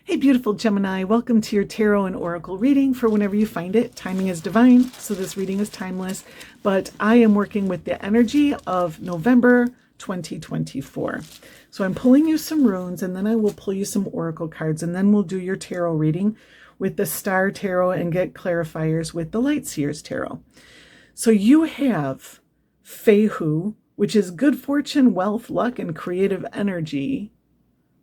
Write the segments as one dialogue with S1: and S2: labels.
S1: Hey, beautiful Gemini, welcome to your tarot and oracle reading for whenever you find it. Timing is divine, so this reading is timeless, but I am working with the energy of November 2024. So I'm pulling you some runes, and then I will pull you some oracle cards, and then we'll do your tarot reading with the Star Tarot and get clarifiers with the Light Seers Tarot. So you have Fehu, which is good fortune, wealth, luck, and creative energy.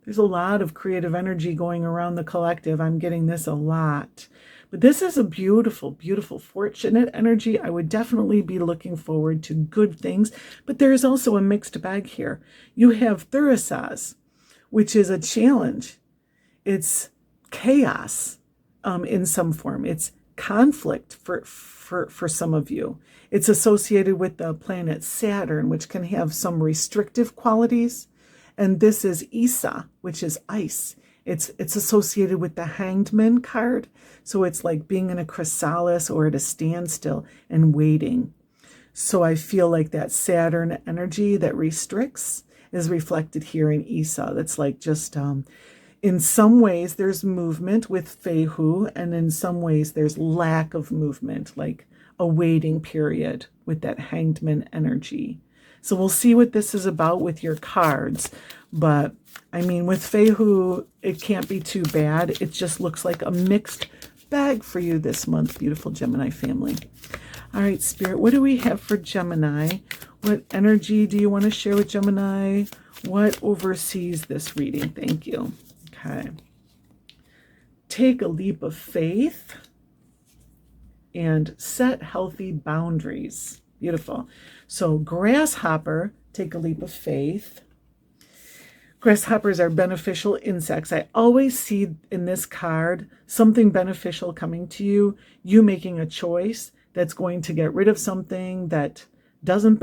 S1: There's a lot of creative energy going around the collective. I'm getting this a lot. But this is a beautiful, beautiful, fortunate energy. I would definitely be looking forward to good things. But there is also a mixed bag here. You have Teresa, which is a challenge. It's chaos in some form. It's conflict for some of you. It's associated with the planet Saturn, which can have some restrictive qualities. And this is Isa, which is ice. It's associated with the Hanged Man card. So it's like being in a chrysalis or at a standstill and waiting. So I feel like that Saturn energy that restricts is reflected here in Isa. That's like just, in some ways there's movement with Fehu, and in some ways there's lack of movement, like a waiting period with that Hanged Man energy. So we'll see what this is about with your cards. But, I mean, with Fehu, it can't be too bad. It just looks like a mixed bag for you this month, beautiful Gemini family. All right, Spirit, what do we have for Gemini? What energy do you want to share with Gemini? What oversees this reading? Thank you. Okay. Take a leap of faith and set healthy boundaries. Beautiful. So grasshopper, take a leap of faith. Grasshoppers are beneficial insects. I always see in this card something beneficial coming to you, you making a choice that's going to get rid of something that doesn't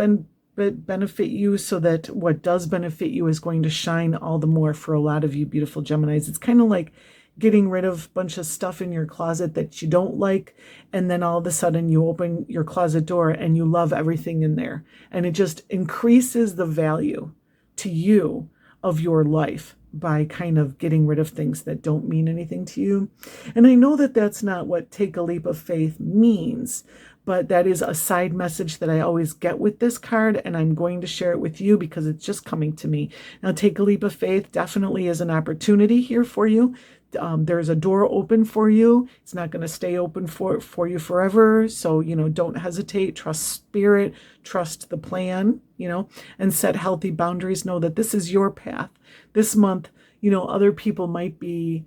S1: benefit you, so that what does benefit you is going to shine all the more for a lot of you beautiful Geminis. It's kind of like getting rid of a bunch of stuff in your closet that you don't like, and then all of a sudden you open your closet door and you love everything in there, and it just increases the value to you of your life by kind of getting rid of things that don't mean anything to you. And I know that that's not what take a leap of faith means, but that is a side message that I always get with this card, and I'm going to share it with you because it's just coming to me. Now, take a leap of faith definitely is an opportunity here for you. There's a door open for you. It's not going to stay open for you forever. So, don't hesitate. Trust spirit, trust the plan, and set healthy boundaries. Know that this is your path. This month, other people might be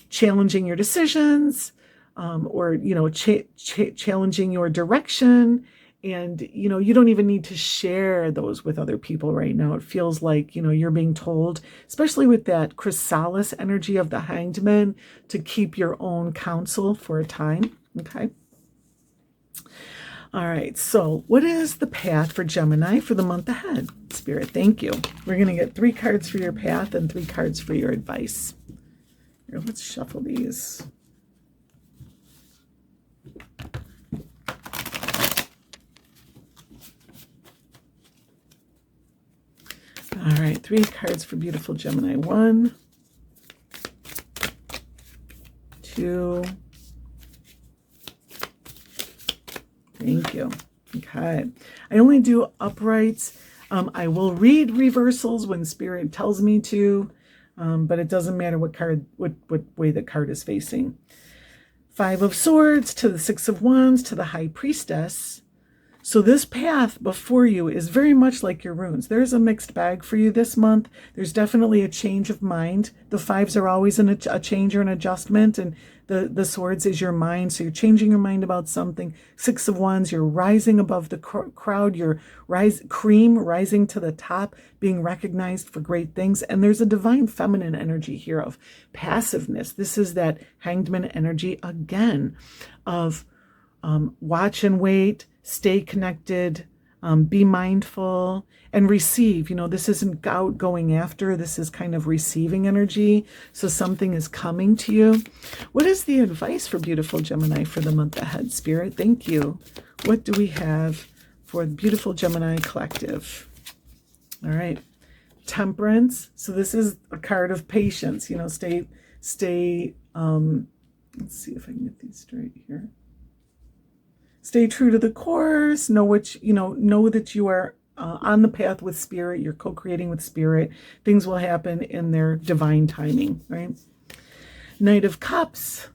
S1: challenging your decisions, or, challenging your direction. And, you don't even need to share those with other people right now. It feels like, you're being told, especially with that chrysalis energy of the Hanged Man, to keep your own counsel for a time. Okay. All right. So what is the path for Gemini for the month ahead? Spirit, thank you. We're going to get 3 cards for your path and 3 cards for your advice. Here, let's shuffle these. All right, 3 cards for beautiful Gemini. 1, 2. Thank you. Okay. I only do uprights. I will read reversals when Spirit tells me to, but it doesn't matter what way the card is facing. 5 of Swords to the 6 of Wands to the High Priestess. So this path before you is very much like your runes. There's a mixed bag for you this month. There's definitely a change of mind. The 5s are always a change or an adjustment, and the Swords is your mind. So you're changing your mind about something. 6 of Wands, you're rising above the crowd. You're rising to the top, being recognized for great things. And there's a divine feminine energy here of passiveness. This is that Hanged Man energy again of watch and wait, stay connected, be mindful, and receive. This isn't going after, this is kind of receiving energy. So something is coming to you. What is the advice for beautiful Gemini for the month ahead, Spirit? Thank you. What do we have for the beautiful Gemini collective? All right. Temperance. So this is a card of patience. Stay. Let's see if I can get these straight here. Stay true to the course. Know that you are on the path with spirit. You're co-creating with spirit. Things will happen in their divine timing, right? Knight of Cups.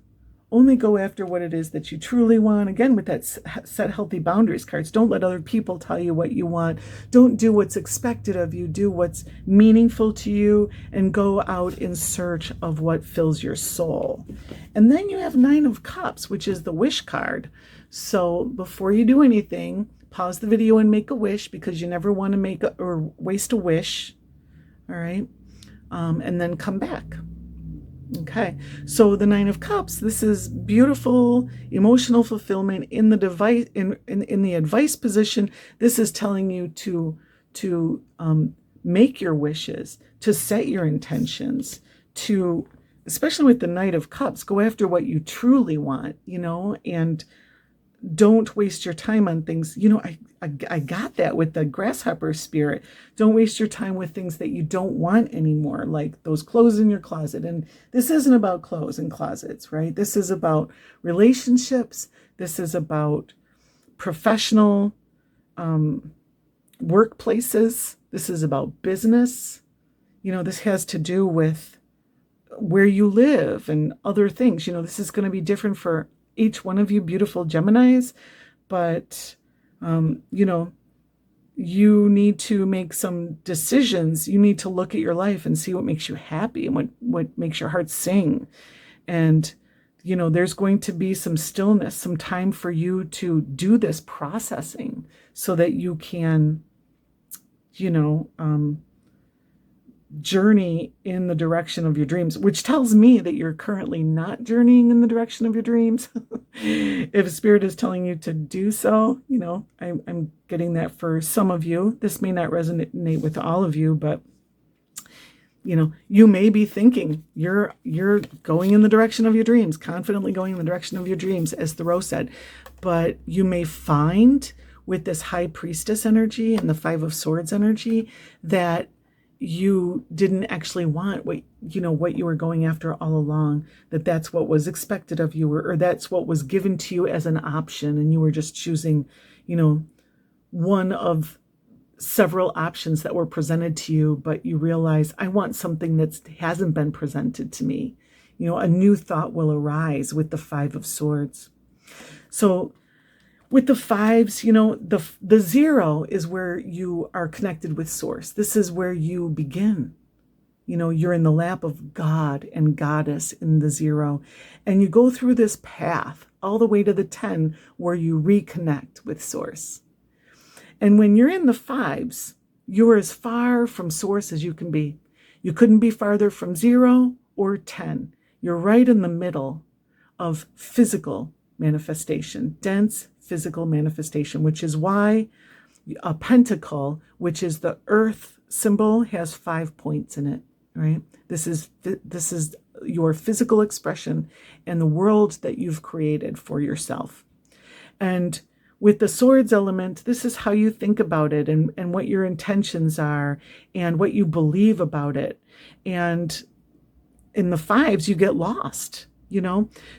S1: Only go after what it is that you truly want. Again, with that set healthy boundaries cards. Don't let other people tell you what you want. Don't do what's expected of you. Do what's meaningful to you and go out in search of what fills your soul. And then you have Nine of Cups, which is the wish card. So before you do anything, pause the video and make a wish, because you never want to or waste a wish. All right. And then come back. Okay, so the Nine of Cups, this is beautiful emotional fulfillment in the device in the advice position. This is telling you to make your wishes, to set your intentions, to, especially with the Knight of Cups, go after what you truly want, and don't waste your time on things. I got that with the grasshopper spirit. Don't waste your time with things that you don't want anymore, like those clothes in your closet. And this isn't about clothes and closets, right? This is about relationships. This is about professional workplaces. This is about business. This has to do with where you live and other things. This is going to be different for each one of you beautiful Geminis, but you need to make some decisions. You need to look at your life and see what makes you happy and what makes your heart sing. And, there's going to be some stillness, some time for you to do this processing so that you can, journey in the direction of your dreams, which tells me that you're currently not journeying in the direction of your dreams. If Spirit is telling you to do so, I'm getting that for some of you. This may not resonate with all of you, but you may be thinking you're going in the direction of your dreams, confidently going in the direction of your dreams, as Thoreau said. But you may find with this High Priestess energy and the Five of Swords energy that you didn't actually want what you were going after all along, that's what was expected of you, or that's what was given to you as an option, and you were just choosing one of several options that were presented to you, but you realize, I want something that hasn't been presented to me. A new thought will arise with the Five of Swords. So with the fives, the zero is where you are connected with source. This is where you begin. You're in the lap of God and Goddess in the zero. And you go through this path all the way to the 10 where you reconnect with source. And when you're in the fives, you're as far from source as you can be. You couldn't be farther from 0 or 10. You're right in the middle of physical manifestation, dense physical manifestation, which is why a pentacle, which is the earth symbol, has 5 points in it, right? This is your physical expression and the world that you've created for yourself. And with the swords element, this is how you think about it and what your intentions are and what you believe about it. And in the fives, you get lost.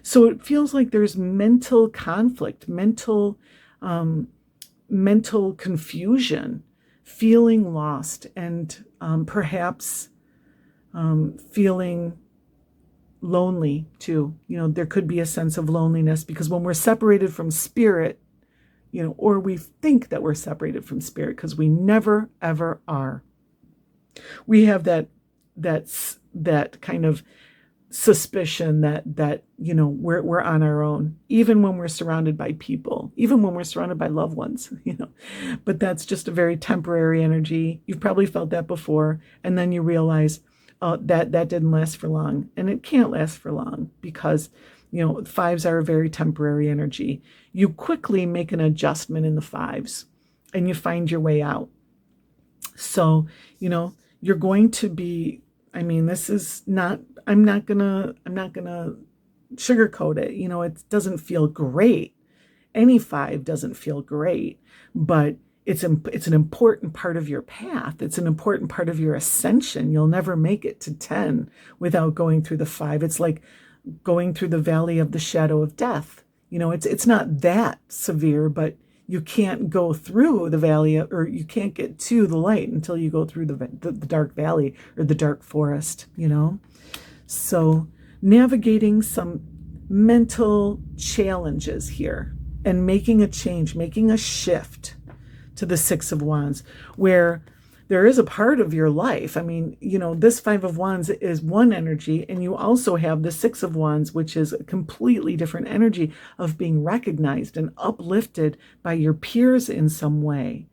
S1: So it feels like there's mental conflict, mental confusion, feeling lost, and perhaps feeling lonely too. There could be a sense of loneliness, because when we're separated from spirit, or we think that we're separated from spirit, because we never ever are. We have that kind of suspicion that we're on our own, even when we're surrounded by people, even when we're surrounded by loved ones, but that's just a very temporary energy. You've probably felt that before, and then you realize that didn't last for long, and it can't last for long, because fives are a very temporary energy. You quickly make an adjustment in the fives and you find your way out. So you're going to be, this is not, I'm not gonna sugarcoat it. It doesn't feel great. Any five doesn't feel great, but it's an important part of your path. It's an important part of your ascension. You'll never make it to 10 without going through the 5. It's like going through the valley of the shadow of death. It's not that severe, but you can't go through the valley, or you can't get to the light until you go through the dark valley or the dark forest, So navigating some mental challenges here and making a change, making a shift to the 6 of Wands, where there is a part of your life. I mean, this 5 of Wands is one energy, and you also have the 6 of Wands, which is a completely different energy of being recognized and uplifted by your peers in some way.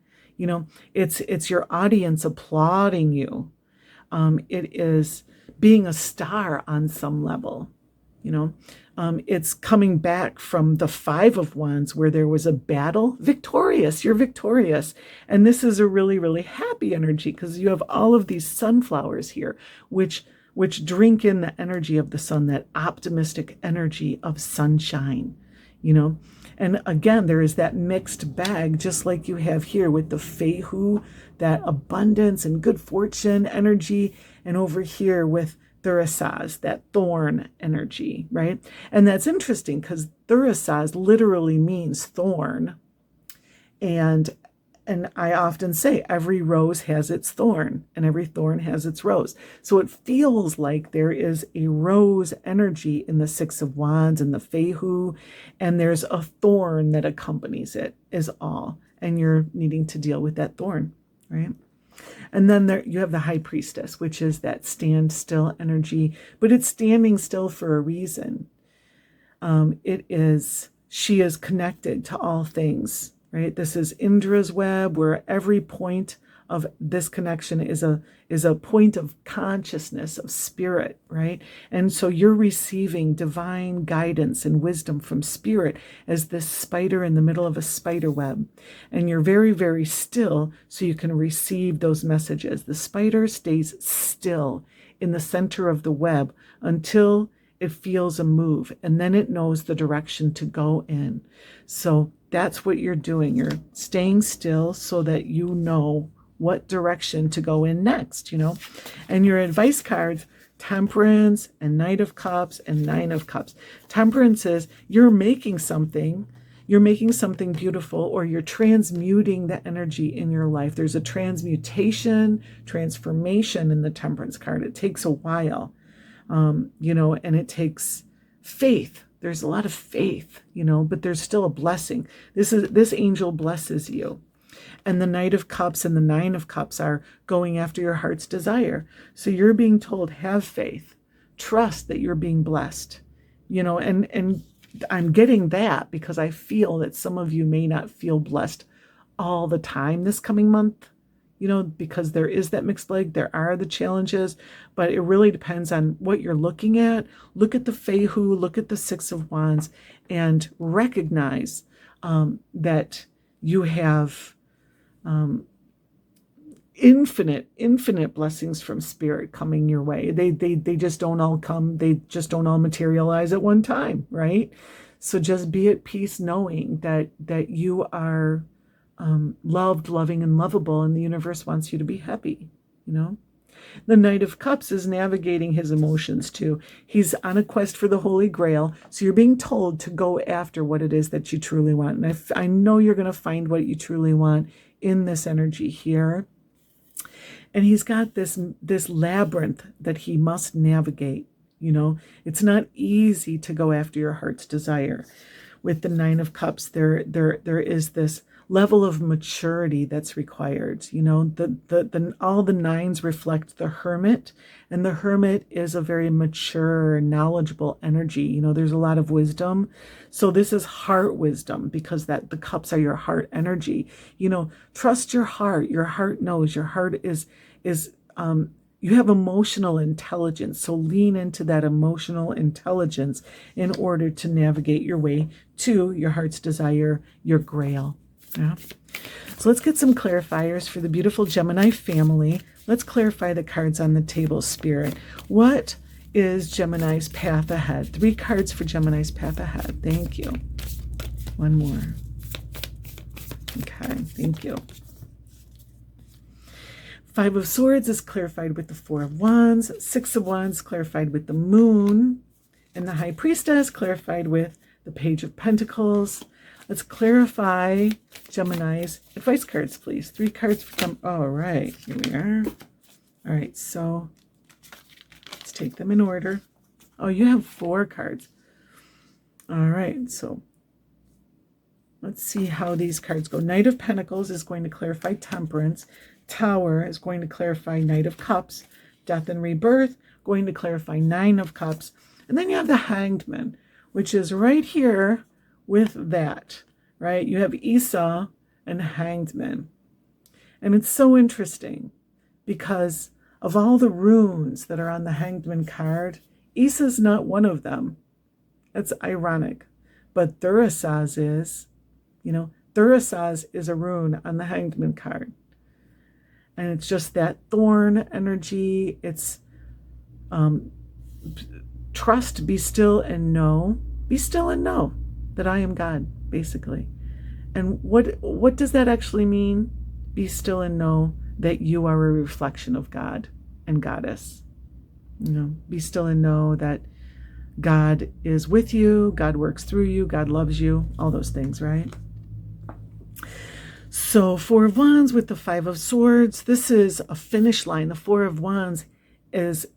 S1: It's your audience applauding you. It is being a star on some level. It's coming back from the 5 of Wands, where there was a battle. Victorious, you're victorious. And this is a really, really happy energy, because you have all of these sunflowers here, which drink in the energy of the sun, that optimistic energy of sunshine, And again, there is that mixed bag, just like you have here with the Fehu, that abundance and good fortune energy, and over here with Thurisaz, that thorn energy, right? And that's interesting, because Thurisaz literally means thorn. And I often say every rose has its thorn, and every thorn has its rose. So it feels like there is a rose energy in the 6 of Wands and the Fehu, and there's a thorn that accompanies it, is all. And you're needing to deal with that thorn, right? And then there you have the High Priestess, which is that stand still energy, but it's standing still for a reason. She is connected to all things, right? This is Indra's web, where every point of this connection is a point of consciousness, of spirit, right? And so you're receiving divine guidance and wisdom from spirit as this spider in the middle of a spider web. And you're very, very still so you can receive those messages. The spider stays still in the center of the web until it feels a move, and then it knows the direction to go in. So that's what you're doing. You're staying still so that you know what direction to go in next, And your advice cards, Temperance and Knight of Cups and 9 of Cups. Temperance is you're making something beautiful, or you're transmuting the energy in your life. There's a transmutation, transformation in the Temperance card. It takes a while, and it takes faith. There's a lot of faith, but there's still a blessing. This angel blesses you. And the Knight of Cups and the 9 of Cups are going after your heart's desire. So you're being told, have faith, trust that you're being blessed, and I'm getting that because I feel that some of you may not feel blessed all the time this coming month, because there is that mixed bag. There are the challenges, but it really depends on what you're looking at. Look at the Fehu, look at the 6 of Wands, and recognize that you have infinite blessings from spirit coming your way. They just don't all come. They just don't all materialize at one time, right? So just be at peace knowing that you are loved, loving, and lovable, and the universe wants you to be happy, The Knight of Cups is navigating his emotions too. He's on a quest for the Holy Grail. So you're being told to go after what it is that you truly want. And I know you're going to find what you truly want in this energy here. And he's got this labyrinth that he must navigate. It's not easy to go after your heart's desire. With the 9 of Cups, there is this level of maturity that's required. All the 9s reflect the Hermit, and the Hermit is a very mature, knowledgeable energy. There's a lot of wisdom. So this is heart wisdom, because the cups are your heart energy. Trust your heart. Your heart knows. Your heart is you have emotional intelligence. So lean into that emotional intelligence in order to navigate your way to your heart's desire, your grail. Yeah. So let's get some clarifiers for the beautiful Gemini family. Let's clarify the cards on the table, Spirit. What is Gemini's path ahead? 3 cards for Gemini's path ahead. Thank you. 1 more. Okay, thank you. Five of Swords is clarified with the Four of Wands. Six of Wands clarified with the Moon. And the High Priestess clarified with the Page of Pentacles. Let's clarify Gemini's advice cards, please. 3 cards for Gemini. All right, here we are. All right, so let's take them in order. Oh, you have 4 cards. All right, so let's see how these cards go. Knight of Pentacles is going to clarify Temperance. Tower is going to clarify Knight of Cups. Death and Rebirth, going to clarify 9 of Cups. And then you have the Hanged Man, which is right here with that, right? You have Esau and Hanged Man. And it's so interesting because of all the runes that are on the Hanged Man card, Esau's not one of them. That's ironic. But Thurisaz is, Thurisaz is a rune on the Hanged Man card. And it's just that thorn energy. It's trust, be still and know. Be still and know that I am God, basically. And what does that actually mean? Be still and know that you are a reflection of God and Goddess. Be still and know that God is with you, God works through you, God loves you, all those things, right? So 4 of Wands with the 5 of Swords. This is a finish line. The 4 of Wands is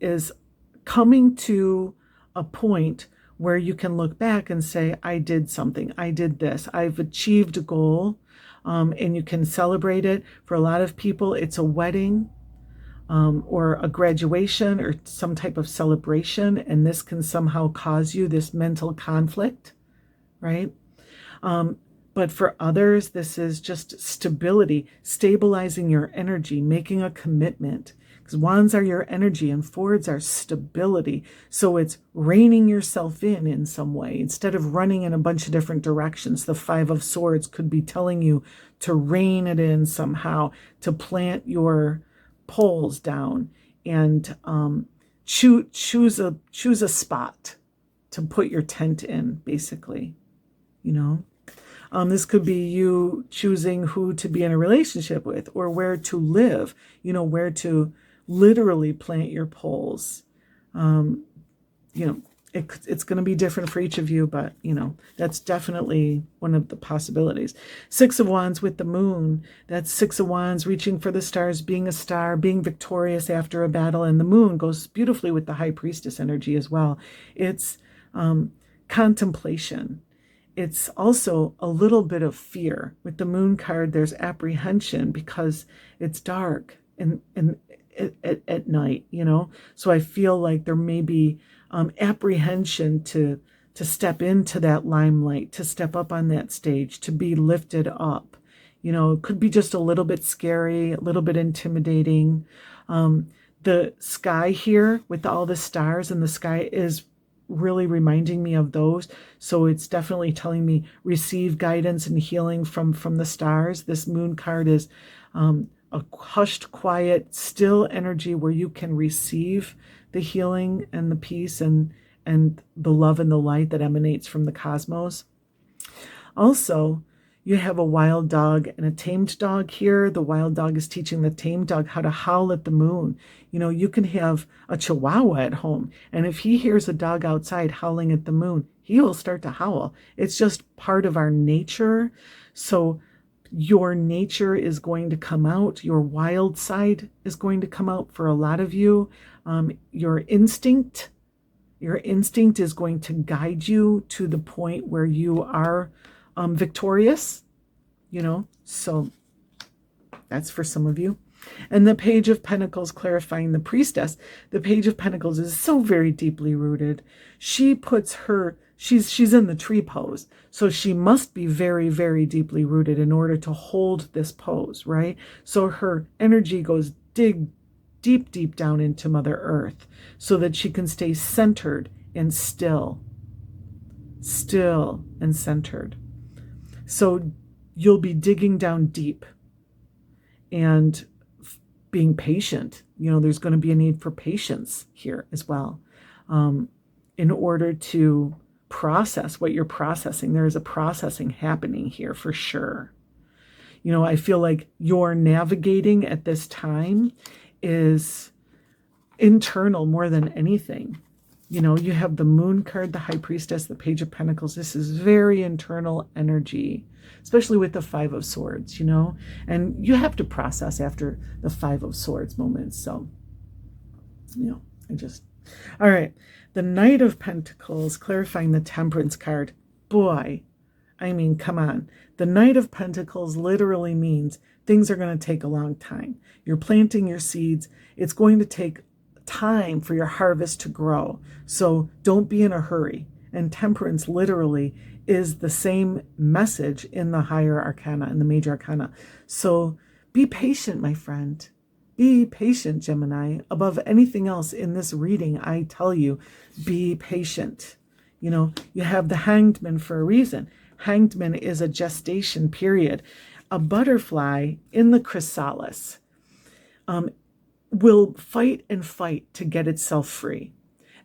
S1: coming to a point where you can look back and say, I did something. I did this. I've achieved a goal, and you can celebrate it. For a lot of people, it's a wedding or a graduation or some type of celebration, and this can somehow cause you this mental conflict, right? But for others, this is just stability, stabilizing your energy, making a commitment. Because wands are your energy and swords are stability. So it's reining yourself in some way. Instead of running in a bunch of different directions, the 5 of Swords could be telling you to rein it in somehow, to plant your poles down and choose a spot to put your tent in, basically, This could be you choosing who to be in a relationship with or where to live, where to literally plant your poles. It's going to be different for each of you, but, that's definitely one of the possibilities. 6 of Wands with the Moon. That's 6 of Wands, reaching for the stars, being a star, being victorious after a battle. And the Moon goes beautifully with the High Priestess energy as well. It's contemplation. It's also a little bit of fear. With the Moon card, there's apprehension because it's dark and at night, So I feel like there may be apprehension to step into that limelight, to step up on that stage, to be lifted up. It could be just a little bit scary, a little bit intimidating. The sky here with all the stars in the sky is really reminding me of those. So it's definitely telling me receive guidance and healing from the stars. This Moon card is a hushed, quiet, still energy where you can receive the healing and the peace and the love and the light that emanates from the cosmos. Also, you have a wild dog and a tamed dog here. The wild dog is teaching the tamed dog how to howl at the moon. You can have a chihuahua at home, and if he hears a dog outside howling at the moon, he will start to howl. It's just part of our nature. So your nature is going to come out. Your wild side is going to come out for a lot of you. Your instinct is going to guide you to the point where you are victorious, so that's for some of you. And the Page of Pentacles clarifying the Priestess. The Page of Pentacles is so very deeply rooted. She puts she's in the tree pose, so she must be very, very deeply rooted in order to hold this pose, right? So her energy goes deep down into Mother Earth so that she can stay centered and still and centered. So you'll be digging down deep and being patient. There's going to be a need for patience here as well, in order to process what you're processing. There is a processing happening here for sure. I feel like your navigating at this time is internal more than anything. You have the Moon card, the High Priestess, the Page of Pentacles. This is very internal energy, especially with the Five of Swords, and you have to process after the Five of Swords moments. So, all right. The Knight of Pentacles, clarifying the Temperance card. Boy, I mean, come on. The Knight of Pentacles literally means things are going to take a long time. You're planting your seeds. It's going to take time for your harvest to grow. So don't be in a hurry. And Temperance literally is the same message in the higher arcana, in the major arcana. So be patient, my friend. Be patient, Gemini. Above anything else in this reading, I tell you, be patient. You have the Hanged Man for a reason. Hanged Man is a gestation period. A butterfly in the chrysalis will fight and fight to get itself free.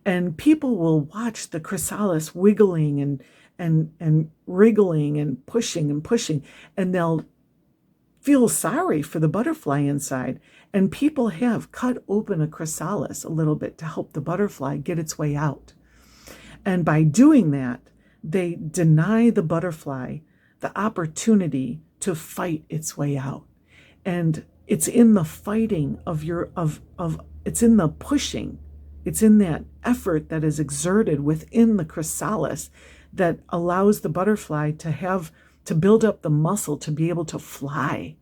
S1: And people will watch the chrysalis wiggling and wriggling and pushing, and they'll feel sorry for the butterfly inside. And people have cut open a chrysalis a little bit to help the butterfly get its way out. And by doing that, they deny the butterfly the opportunity to fight its way out. And it's in the fighting it's in the pushing, it's in that effort that is exerted within the chrysalis that allows the butterfly to build up the muscle to be able to fly.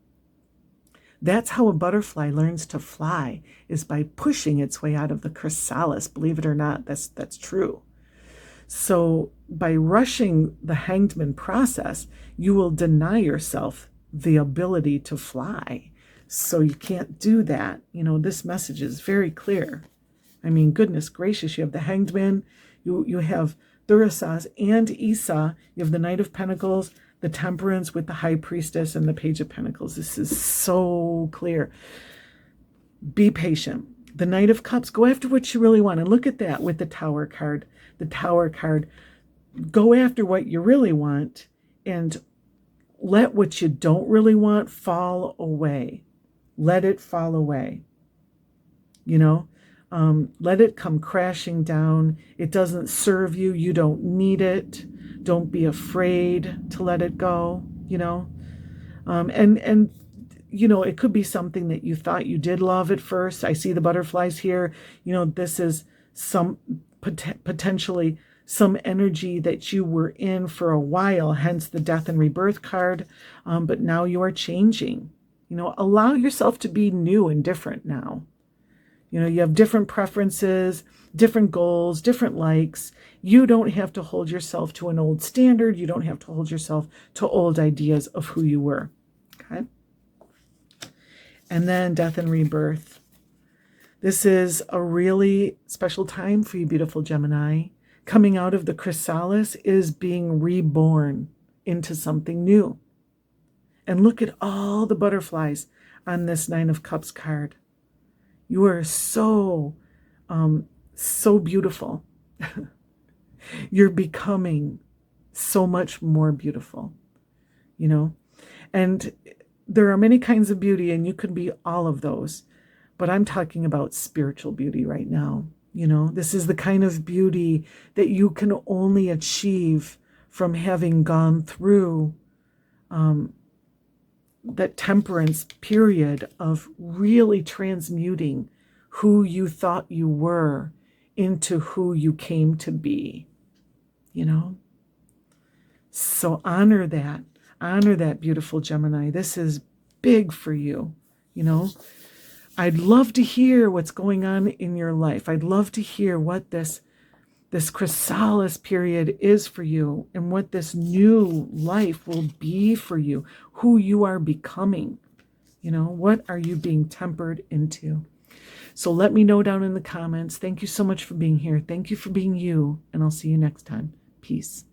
S1: That's how a butterfly learns to fly, is by pushing its way out of the chrysalis. Believe it or not, that's true. So by rushing the Hanged Man process, you will deny yourself the ability to fly. So you can't do that. This message is very clear. I mean, goodness gracious, you have the Hanged Man, you have Teresa and Isa, you have the Knight of Pentacles, the Temperance with the High Priestess, and the Page of Pentacles. This is so clear. Be patient. The Knight of Cups, go after what you really want. And look at that with the Tower card. The Tower card, go after what you really want and let what you don't really want fall away. Let it fall away. Let it come crashing down. It doesn't serve you. You don't need it. Don't be afraid to let it go, and it could be something that you thought you did love at first. I see the butterflies here. This is potentially some energy that you were in for a while, hence the Death and Rebirth card. But now you are changing. Allow yourself to be new and different now. You have different preferences, different goals, different likes. You don't have to hold yourself to an old standard. You don't have to hold yourself to old ideas of who you were. Okay? And then Death and Rebirth. This is a really special time for you, beautiful Gemini. Coming out of the chrysalis is being reborn into something new. And look at all the butterflies on this Nine of Cups card. You are so beautiful. You're becoming so much more beautiful, and there are many kinds of beauty, and you can be all of those, but I'm talking about spiritual beauty right now. This is the kind of beauty that you can only achieve from having gone through that temperance period of really transmuting who you thought you were into who you came to be, So honor that, beautiful Gemini. This is big for you, I'd love to hear what's going on in your life. I'd love to hear what this chrysalis period is for you and what this new life will be for you, who you are becoming. What are you being tempered into? So let me know down in the comments. Thank you so much for being here. Thank you for being you, and I'll see you next time. Peace.